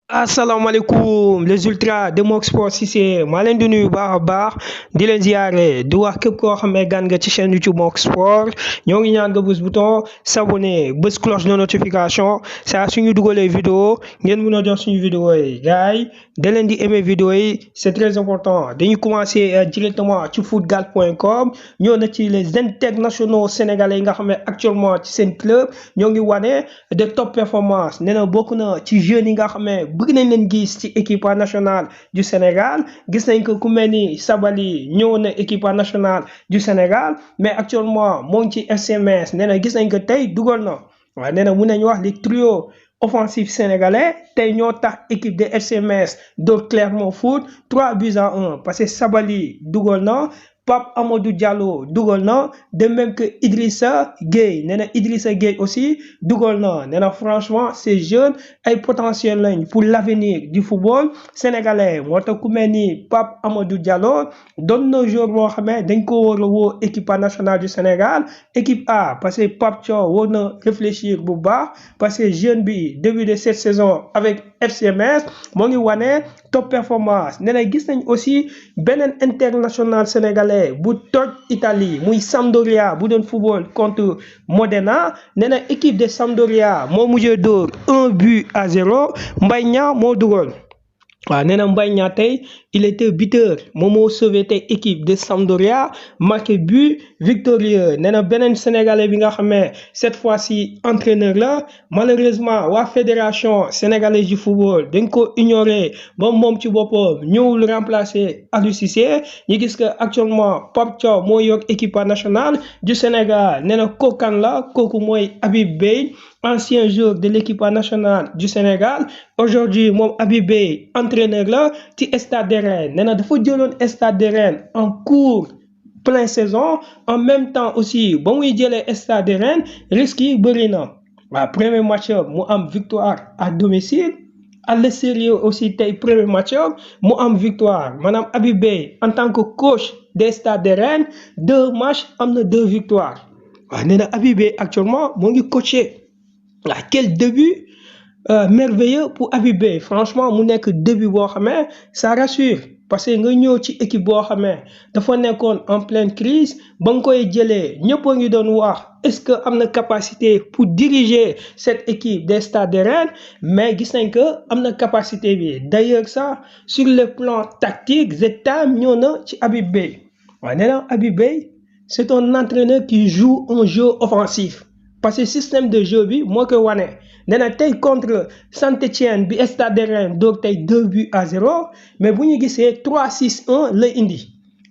asalaamaaleykum les ultras de Mok Sport Cissé maa leen di nuyu baax a baax di leen ziare di wax képp koo xam ne gan nga ci chaîne YouTube Mok Sport ñoo ngi ñaan nga bës bouton s'abonner bës cloche de notification saa suñu dugalee vidéo ngeen mun a jox suñu vidéo yi gars yi da leen di aimer vidéo yi c'est très important dañuy commencer directement ci footgal.com ñoo na ci les internationaux sénégalais yi nga xam ne actuellement ci seen club ñoo ngi wane de top performance nee na bokk na ci jeunes yi nga xam ne bëgg nañ leen gis ci équipe nationale du Sénégal gis nañ ko ku mel ni Sabali ñëw na équipe nationale du Sénégal mais actuellement moo ngi ci SMS nee na gis nañ ko tey dugal na waaye nee na mun nañu wax li trio offensif sénégalais tey ñoo tax équipe de SMS dóor Clermont Foot 3-1 parce que Sabali dugal na Pape Amadou Diallo dugal na de même que Idrissa Gueye nee na Idrissa Gueye aussi dugal na nee na franchement ces jeunes ay potentiel lañ pour l'avenir du football sénégalais moo tax ku mel ni Pape Amadou Diallo doon na joueur boo xam ne dañ ko war a woo équipe nationale du Sénégal équipe A parce que Pape Thiaw war na réfléchir bu baax parce que jeune bi début de cette saison avec FCMS moo ngi wane top performance nee na gis nañ aussi beneen international sénégalais bu toj Italie muy Sampdoria bu doon football contre Modena nee na équipe de Sampdoria moo mujjee dóor 1-0 Mbaye Niang moo dugal waaw nee na Mbaye Niang tey il était buteur moom moo sauvé tey équipe de Sampdoria marqué but victorieux nee na beneen sénégalais bi nga xam ne cette fois-ci entraîneur la malheureusement waa fédération sénégalaise du football dañ ko ignoré ba moom ci boppam ñëwul remplacer Aliou Cissé ñu gis que actuellement Pape Thiaw moo yor équipe nationale du Sénégal nee na kookan la kooku mooy Habib Beye ancien joueur de l'équipe nationale du Sénégal aujourd'hui moom Habib Beye entraîneur la ci Stade de Rennes nee na dafa jëloon Stade de Rennes en cours plein saison en même temps aussi ba muy jëlee Stade de Rennes risques yi bëri na waaw premier match mu am victoire à domicile à l'extérieur aussi tey premier match mu am victoire maanaam Habib Beye en tant que coach des Stades de Rennes 2 matchs am na 2 victoires waaw nee na Habib Beye actuellement moo ngi coaché waaw quel début merveilleux pour Habib Beye franchement mu nekk début boo xam ne ça rassure parce que nga ñëw ci équipe boo xam ne dafa nekkoon en pleine crise ba nga koy jëlee ñëpp a ngi doon wax est-ce que am na capacité pour diriger cette équipe des Stades de Rennes mais gis nañ que am na capacité bi d'ailleurs ça sur le plan tactique Zidane ñëw na ci Habib Beye waaye nee na Habib Beye c'est un entraîneur qui joue un jeu offensif parce que système de jeu bi moo koy wane nee na tey contre Saint-Étienne bi Stade de Rennes doog tey 2-0 mais bu ñu gisee 3-6-1 la indi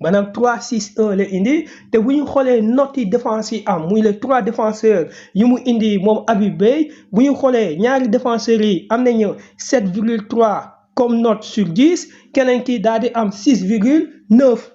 maanaam 3-6-1 la indi te bu ñu xoolee notes yi défense yi am muy les 3 défenseurs yi mu indi moom Habib Beye bu ñu xoolee ñaari défenseurs yi am nañu 7,3 comme note sur 10 keneen ki daal di am 6,9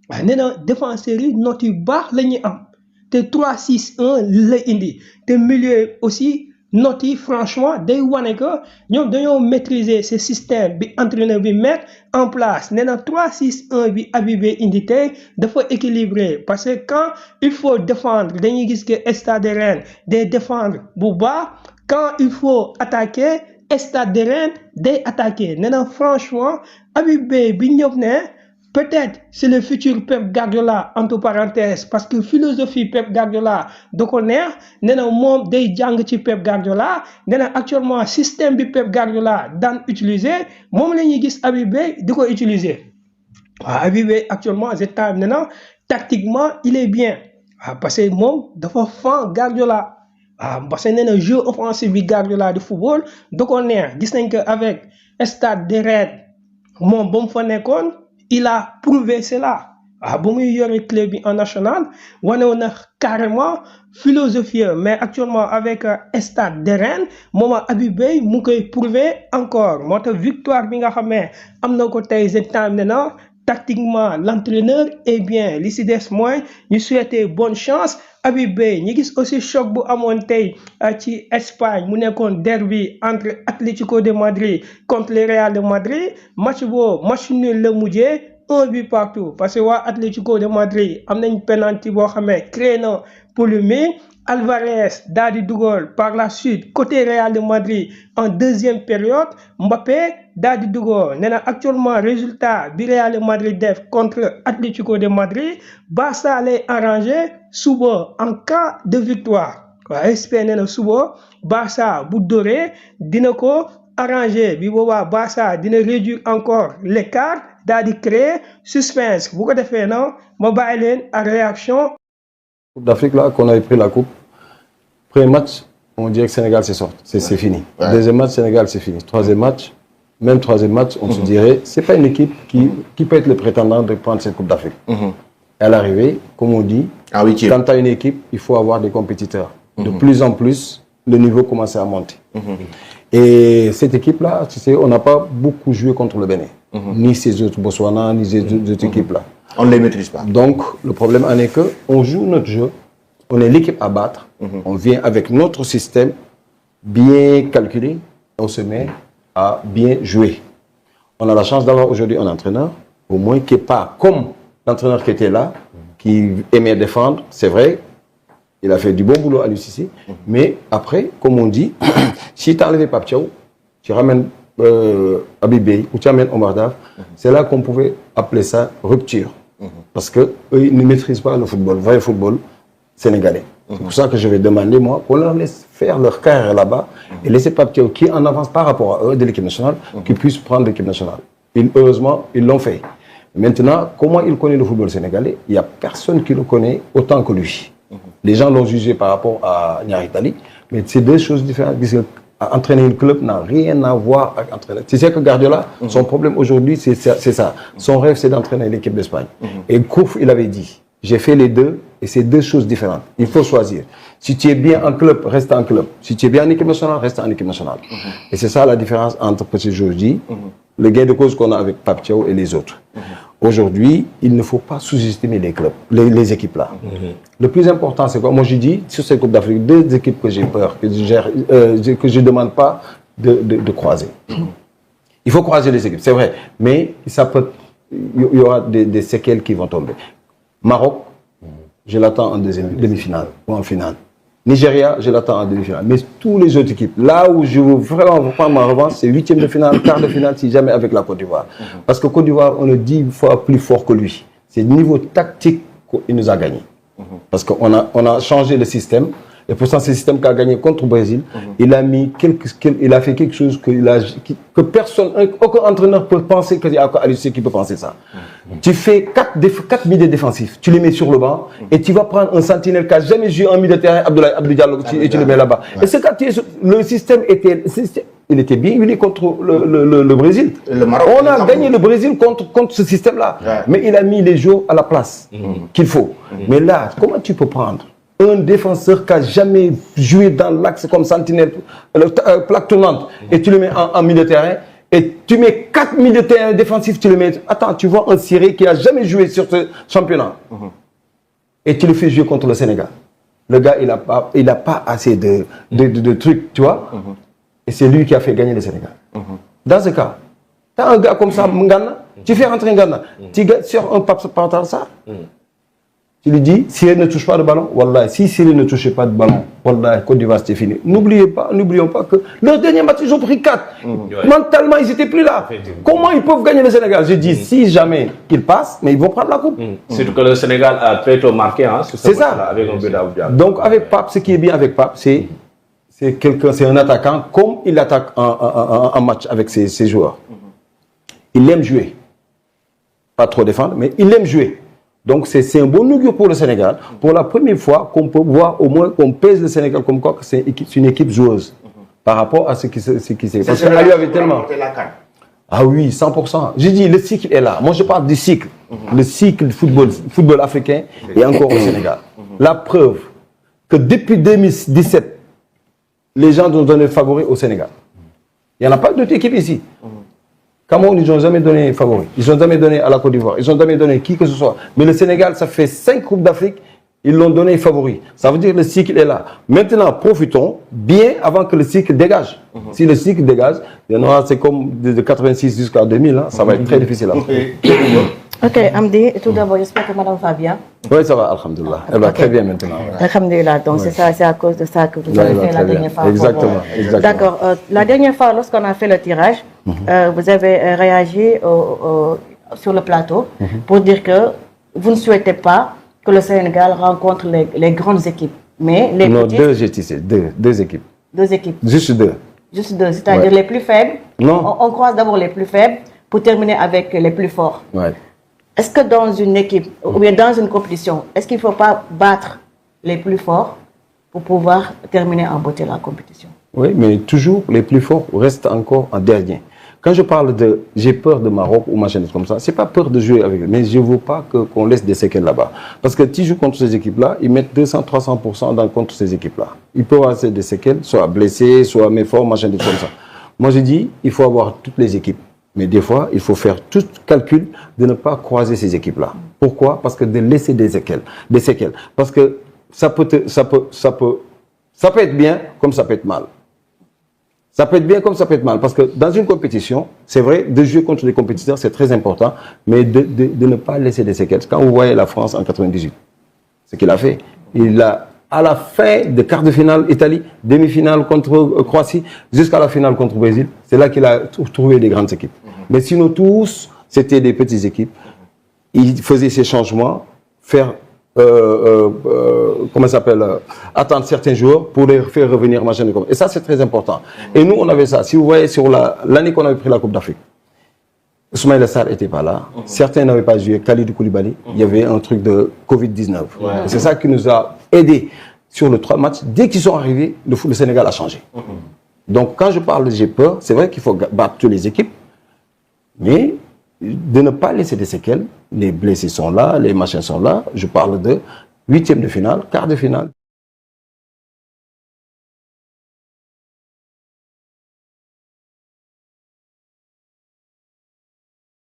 waaw nee na défenseurs yi notes yu baax la ñuy am. te 3-6-1 la indi te milieu aussi notes yi franchement day wane que ñoom dañoo maîtriser ce système bi entraîneur bi mettre en place nee na 3-6-1 bi Habib Beye indi tey dafa équilibré parce que quand il faut défendre dañuy gis que Stade de Rennes day défendre bu baax quand il faut attaquer Stade de Rennes day attaquer nee na franchement Habib Beye bi ñëpp ne peut-être c'est le futur Pep Guardiola entre parenthèses parce que philosophie Pep Guardiola da ko neex nee na moom day jàng ci Pep Guardiola nee na actuellement système bi Pep Guardiola daan utiliser moom la ñuy gis Habib Beye di ko utiliser waaw Habib Beye actuellement Zidane nee na tactiquement il est bien waaw parce que moom dafa fan Guardiola waaw parce que nee na jeu offensif bi Guardiola di football da ko neex gis nañ que avec Stade de Rennes moom ba mu fa nekkoon. Il a prouvé cela waaw ba muy yore club bi en national wane woon na carrément philosophie mais actuellement avec Stade de Rennes moom Habib Beye mu koy prouver encore moo tax victoire bi nga xam ne am na ko tey Zidane ne na tactiquement l'entraîneur est bien li si des mooy ñu souhaiter bonne chance Habib Beye ñi gis aussi choc bu amoon tey ci Espagne mu nekkoon derby entre Atlético de Madrid contre le Real de Madrid match boobu match nul la mujjee 1 but partout parce que waa Atlético de Madrid am nañ penalty boo xam ne créé na polémique Alvarez daal di dugal par la suite côté Real de Madrid en deuxième période Mbappé daal di dugal nee na actuellement résultat bi Real de Madrid def contre Atlético de Madrid Barça lay arrangé suba en cas de victoire waaw expert nee na suba Barça bu dóoree dina ko arrangé bi boobaa Barça dina réduire encore l'écart daal di créer suspense bu ko defee non ma bàyyi leen ak réaction. Coupe d'Afrique là qu'on avait pris la coupe. Premier match, on dirait que Sénégal c'est fini. Ouais. Deuxième match, Sénégal c'est fini. Troisième match, même troisième match, on se dirait c'est pas une équipe qui peut être le prétendant de prendre cette Coupe d'Afrique. À l'arrivée, comme on dit, quand tu as une équipe, il faut avoir des compétiteurs. De plus en plus, le niveau commence à monter. Et cette équipe-là, tu sais, on n'a pas beaucoup joué contre le Bénin. Ni ces autres Botswana, ni ces autres équipes-là. On ne les maîtrise pas. Donc, le problème en est qu'on joue notre jeu, on est l'équipe à battre, on vient avec notre système bien calculé, on se met à bien jouer. On a la chance d'avoir aujourd'hui un entraîneur, au moins qui n'est pas comme l'entraîneur qui était là, qui aimait défendre, c'est vrai, il a fait du bon boulot à l'UCC, mais après, comme on dit, si tu as enlevé Pape Thiaw, tu ramènes Habib Beye ou tu amènes Omar Daf, c'est là qu'on pouvait appeler ça rupture. Parce qu'eux, ils ne maîtrisent pas le football, le vrai football sénégalais. C'est pour ça que je vais demander, moi, qu'on leur laisse faire leur carrière là-bas et laisser Pape Thiaw, qui en avance par rapport à eux de l'équipe nationale, qu'ils puissent prendre l'équipe nationale. Heureusement, ils l'ont fait. Maintenant, comment il connaît le football sénégalais? Il n'y a personne qui le connaît autant que lui. Les gens l'ont jugé par rapport à Niary Tally, mais c'est deux choses différentes. Entraîner un club n'a rien à voir avec entraîner. Tu sais que Guardiola, son problème aujourd'hui, c'est ça. Son rêve, c'est d'entraîner l'équipe d'Espagne. Et Kouf, il avait dit, j'ai fait les deux, et c'est deux choses différentes. Il faut choisir. Si tu es bien en club, reste en club. Si tu es bien en équipe nationale, reste en équipe nationale. Et c'est ça la différence entre ce aujourd'hui, le gain de cause qu'on a avec Pape Thiaw et les autres. Aujourd'hui, il ne faut pas sous-estimer les clubs, les équipes là. Le plus important, c'est quoi? Moi, je dis, sur cette Coupe d'Afrique, deux équipes que j'ai peur, que je ne demande pas de croiser. Il faut croiser les équipes, c'est vrai. Mais il y aura des séquelles qui vont tomber. Maroc, je l'attends en demi-finale ou en finale. Nigeria, je l'attends en demi-finale. Mais tous les autres équipes, là où je veux vraiment prendre ma revanche, c'est huitième de finale, quart de finale, si jamais avec la Côte d'Ivoire. Parce que Côte d'Ivoire, on est 10 fois plus fort que lui. C'est le niveau tactique qu'il nous a gagné. Parce qu'on a changé le système. Et pourtant, c'est le système qui a gagné contre le Brésil. Il a fait quelque chose que personne, aucun entraîneur peut penser qu'il y a Aliou qui peut penser ça. Tu fais 4 milieux défensifs, tu les mets sur le banc et tu vas prendre un sentinelle qui n'a jamais joué en milieu de terrain, Abdou Diallo, et tu le mets là-bas. Et ce le système était bien huilé contre le Brésil. On a gagné le Brésil contre ce système-là. Mais il a mis les joueurs à la place qu'il faut. Mais là, comment tu peux prendre un défenseur qui n'a jamais joué dans l'axe comme sentinelle, plaque tournante, et tu le mets en milieu de terrain, et tu mets 4 milieux de terrain défensifs, tu le mets... Attends, tu vois un Siré qui n'a jamais joué sur ce championnat, et tu le fais jouer contre le Sénégal. Le gars, il n'a pas assez de trucs, tu vois, et c'est lui qui a fait gagner le Sénégal. Dans ce cas, tu as un gars comme ça, Ngana, tu fais rentrer Ngana, tu gagnes sur un pantalon ça. Tu lui dis, Cyril ne touche pas de ballon, wallah, si Cyril ne touchait pas de ballon, wallah, Côte d'Ivoire c'était fini. N'oublions pas que leur dernier match, ils ont pris 4. Mentalement, ils n'étaient plus là. Comment ils peuvent gagner le Sénégal? Je dis, si jamais ils passent, mais ils vont prendre la coupe. Surtout que le Sénégal a très tôt marqué, hein, c'est ça. Avec un but d'Aoudia. Donc avec Pape, ce qui est bien avec Pape, c'est un attaquant comme il attaque en match avec ses joueurs. Il aime jouer. Pas trop défendre, mais il aime jouer. Donc c'est un bon augure pour le Sénégal. Pour la première fois qu'on peut voir au moins qu'on pèse le Sénégal comme quoi c'est une équipe joueuse par rapport à ce qui s'est passé. Parce qu'Aliou avait tellement... Ah oui, 100%. J'ai dit le cycle est là. Moi je parle du cycle. Le cycle football africain est encore au Sénégal. La preuve que depuis 2017, les gens nous donnent favoris au Sénégal. Il n'y en a pas d'autres équipes ici. Cameroun, ils n'ont jamais donné favori. Ils n'ont jamais donné à la Côte d'Ivoire. Ils n'ont jamais donné qui que ce soit. Mais le Sénégal, ça fait 5 Coupes d'Afrique. Ils l'ont donné favori. Ça veut dire que le cycle est là. Maintenant, profitons bien avant que le cycle dégage. Si le cycle dégage, c'est comme de 86 jusqu'à 2000. Hein, ça va être très difficile. Ok, Amdi, tout d'abord, j'espère que madame va bien. Oui, ça va, alhamdoulilah. Elle va très bien maintenant. Alhamdulillah, donc c'est ça, c'est à cause de ça que vous avez fait la dernière fois. Exactement. D'accord, la dernière fois, lorsqu'on a fait le tirage, vous avez réagi sur le plateau pour dire que vous ne souhaitez pas que le Sénégal rencontre les grandes équipes, mais les non, petites... deux, j'ai tissé, deux équipes. Deux équipes. Juste deux. Juste deux, c'est-à-dire les plus faibles. Non. On croise d'abord les plus faibles pour terminer avec les plus forts. Ouais. Est-ce que dans une équipe, ou bien dans une compétition, est-ce qu'il ne faut pas battre les plus forts pour pouvoir terminer en beauté la compétition? Oui, mais toujours les plus forts restent encore en dernier. Quand je parle de j'ai peur de Maroc ou machin comme ça, c'est pas peur de jouer avec eux, mais je ne veux pas qu'on laisse des séquelles là-bas. Parce que tu joues contre ces équipes-là, ils mettent 200-300% contre ces équipes-là. Ils peuvent avoir des séquelles, soit blessés, soit méforts, machin comme ça. Moi, je dis, il faut avoir toutes les équipes. Mais des fois, il faut faire tout calcul de ne pas croiser ces équipes-là. Pourquoi? Parce que de laisser des séquelles. Parce que ça peut être bien comme ça peut être mal. Ça peut être bien comme ça peut être mal. Parce que dans une compétition, c'est vrai, de jouer contre des compétiteurs, c'est très important, mais de ne pas laisser des séquelles. Quand vous voyez la France en 98, ce qu'il a fait, il a, à la fin de quart de finale, Italie, demi-finale contre Croatie, jusqu'à la finale contre Brésil, c'est là qu'il a trouvé des grandes équipes. Mais sinon, tous, c'était des petites équipes. Il faisait ces changements, faire, comment ça s'appelle, attendre certains joueurs pour les faire revenir, machin. Et ça, c'est très important. Et nous, on avait ça. Si vous voyez, sur l'année qu'on avait pris la Coupe d'Afrique, Ismaïla Sarr n'était pas là. Certains n'avaient pas joué. Khalidou Koulibaly, il y avait un truc de Covid-19. C'est ça qui nous a aidés sur le 3 matchs. Dès qu'ils sont arrivés, le Sénégal a changé. Donc, quand je parle de j'ai peur, c'est vrai qu'il faut battre toutes les équipes, mais de ne pas laisser des séquelles. Les blessés sont là, les machins sont là. Je parle de 8e de finale, quart de finale.